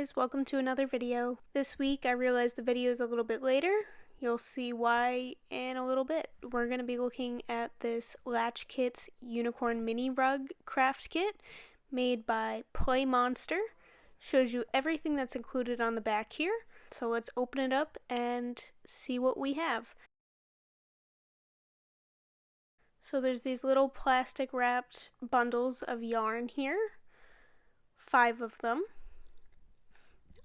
guys, welcome to another video. This week I realized the video is a little bit later. You'll see why in a little bit. We're going to be looking at this Latch Kit's Unicorn MiniRug craft kit made by PlayMonster. Shows you everything that's included on the back here. So let's open it up and see what we have. So there's these little plastic wrapped bundles of yarn here. 5 of them.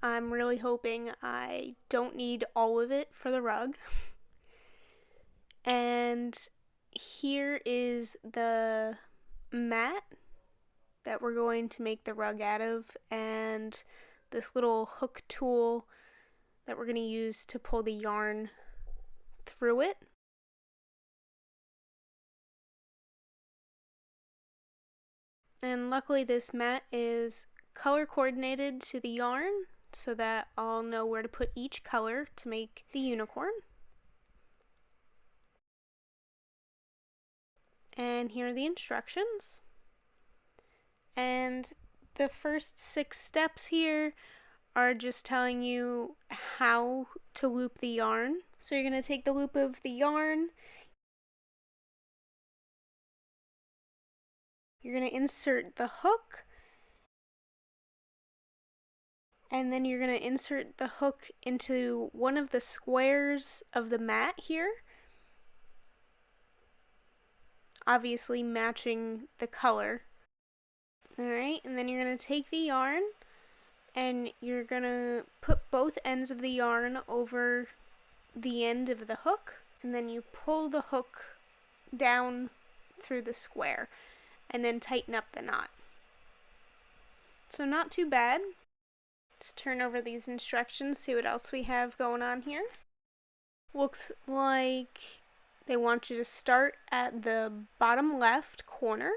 I'm really hoping I don't need all of it for the rug. And here is the mat that we're going to make the rug out of, and this little hook tool that we're going to use to pull the yarn through it. And luckily this mat is color coordinated to the yarn, so that I'll know where to put each color to make the unicorn. And here are the instructions. And the first 6 steps here are just telling you how to loop the yarn. So you're going to take the loop of the yarn, you're going to insert the hook, and then you're going to insert the hook into one of the squares of the mat here, obviously matching the color. Alright, and then you're going to take the yarn and you're going to put both ends of the yarn over the end of the hook, and then you pull the hook down through the square and then tighten up the knot. So not too bad. Just turn over these instructions, see what else we have going on here. Looks like they want you to start at the bottom left corner,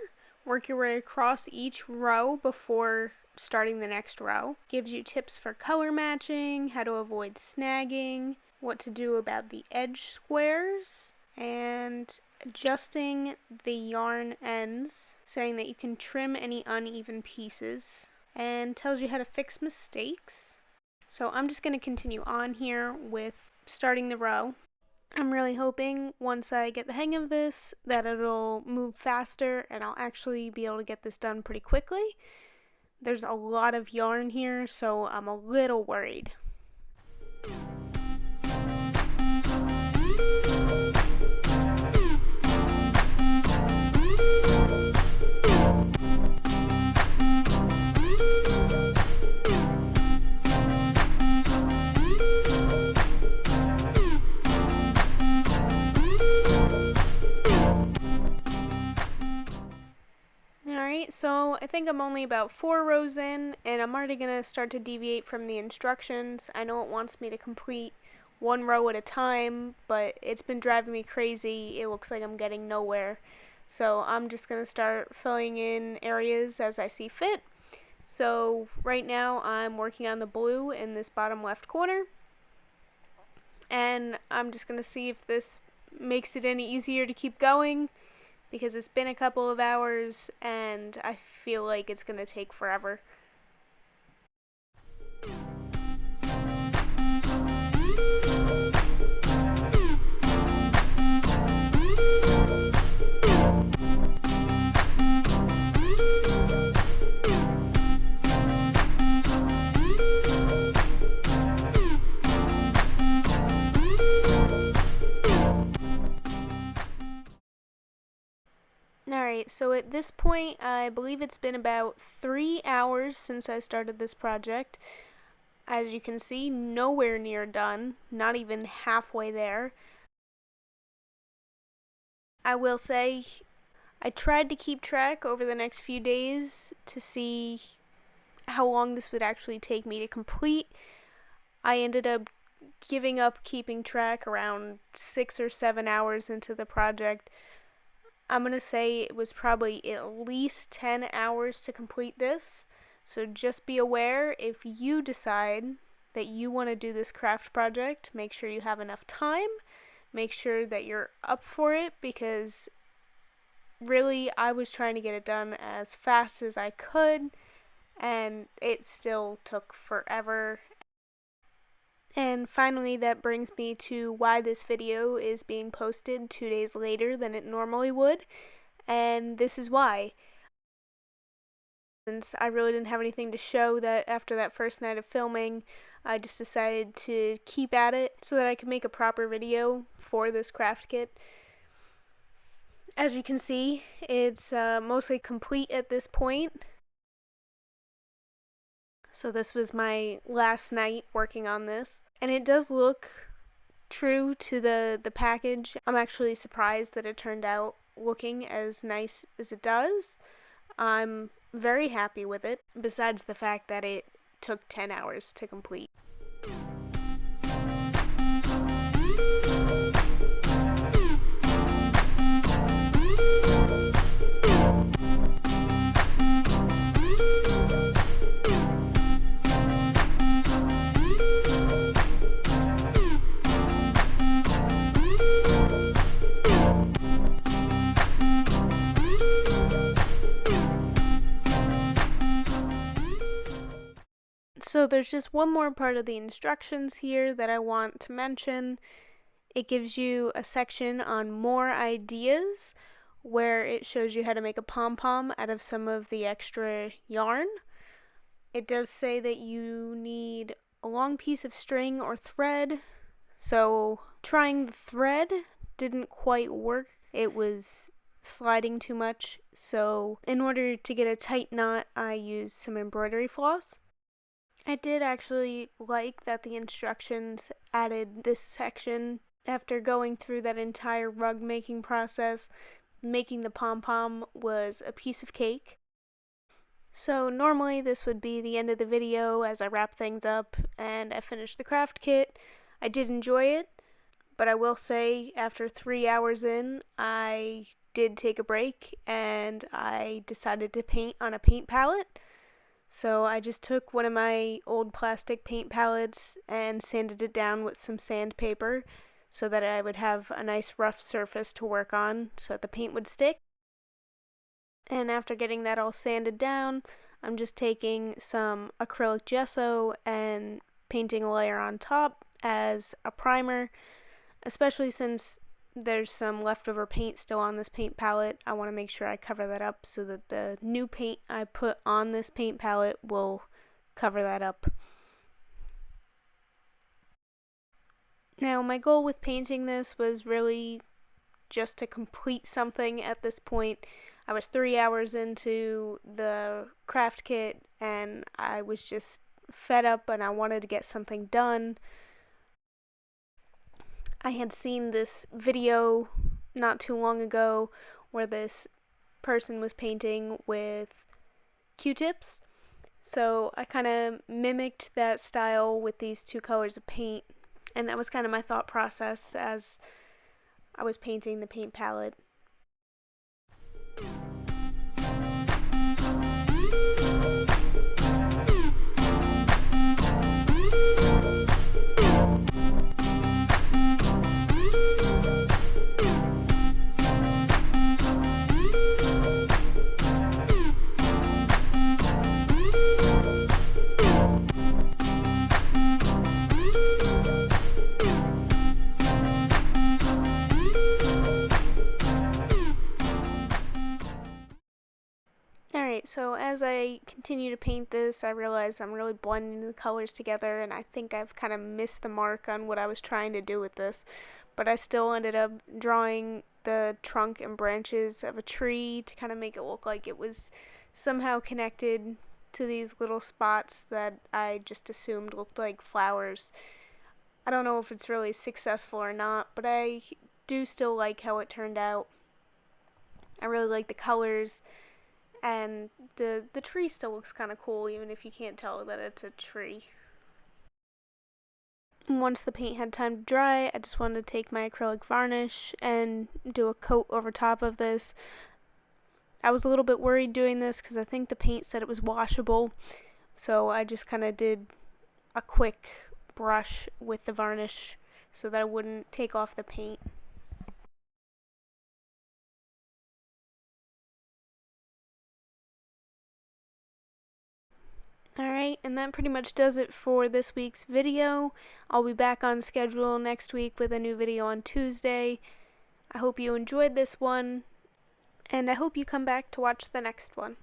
work your way across each row before starting the next row. Gives you tips for color matching, how to avoid snagging, what to do about the edge squares, and adjusting the yarn ends, saying that you can trim any uneven pieces, and tells you how to fix mistakes. So I'm just going to continue on here with starting the row. I'm really hoping once I get the hang of this that it'll move faster and I'll actually be able to get this done pretty quickly. There's a lot of yarn here, so I'm a little worried. So I think I'm only about 4 rows in, and I'm already going to start to deviate from the instructions. I know it wants me to complete 1 row at a time, but it's been driving me crazy. It looks like I'm getting nowhere. So I'm just going to start filling in areas as I see fit. So right now I'm working on the blue in this bottom left corner, and I'm just going to see if this makes it any easier to keep going, because it's been a couple of hours and I feel like it's going to take forever. Alright, so at this point, I believe it's been about 3 hours since I started this project. As you can see, nowhere near done, not even halfway there. I will say, I tried to keep track over the next few days to see how long this would actually take me to complete. I ended up giving up keeping track around 6 or 7 hours into the project. I'm going to say it was probably at least 10 hours to complete this. So just be aware, if you decide that you want to do this craft project, make sure you have enough time. Make sure that you're up for it, because really I was trying to get it done as fast as I could, and it still took forever. And finally, that brings me to why this video is being posted 2 days later than it normally would, and this is why. Since I really didn't have anything to show that after that first night of filming, I just decided to keep at it so that I could make a proper video for this craft kit. As you can see, it's mostly complete at this point. So this was my last night working on this, and it does look true to the package. I'm actually surprised that it turned out looking as nice as it does. I'm very happy with it, besides the fact that it took 10 hours to complete. So there's just one more part of the instructions here that I want to mention. It gives you a section on more ideas where it shows you how to make a pom-pom out of some of the extra yarn. It does say that you need a long piece of string or thread. So trying the thread didn't quite work. It was sliding too much. So in order to get a tight knot, I used some embroidery floss. I did actually like that the instructions added this section. After going through that entire rug making process, making the pom-pom was a piece of cake. So normally this would be the end of the video as I wrap things up and I finish the craft kit. I did enjoy it, but I will say after 3 hours in, I did take a break and I decided to paint on a paint palette. So I just took one of my old plastic paint palettes and sanded it down with some sandpaper so that I would have a nice rough surface to work on so that the paint would stick. And after getting that all sanded down, I'm just taking some acrylic gesso and painting a layer on top as a primer, especially since there's some leftover paint still on this paint palette. I want to make sure I cover that up so that the new paint I put on this paint palette will cover that up. Now, my goal with painting this was really just to complete something at this point. I was 3 hours into the craft kit and I was just fed up and I wanted to get something done. I had seen this video not too long ago where this person was painting with Q-tips. So I kind of mimicked that style with these two colors of paint. And that was kind of my thought process as I was painting the paint palette. Alright, so as I continue to paint this, I realize I'm really blending the colors together, and I think I've kind of missed the mark on what I was trying to do with this. But I still ended up drawing the trunk and branches of a tree to kind of make it look like it was somehow connected to these little spots that I just assumed looked like flowers. I don't know if it's really successful or not, but I do still like how it turned out. I really like the colors. And the tree still looks kind of cool, even if you can't tell that it's a tree. Once the paint had time to dry, I just wanted to take my acrylic varnish and do a coat over top of this. I was a little bit worried doing this because I think the paint said it was washable, so I just kind of did a quick brush with the varnish so that I wouldn't take off the paint. Alright, and that pretty much does it for this week's video. I'll be back on schedule next week with a new video on Tuesday. I hope you enjoyed this one, and I hope you come back to watch the next one.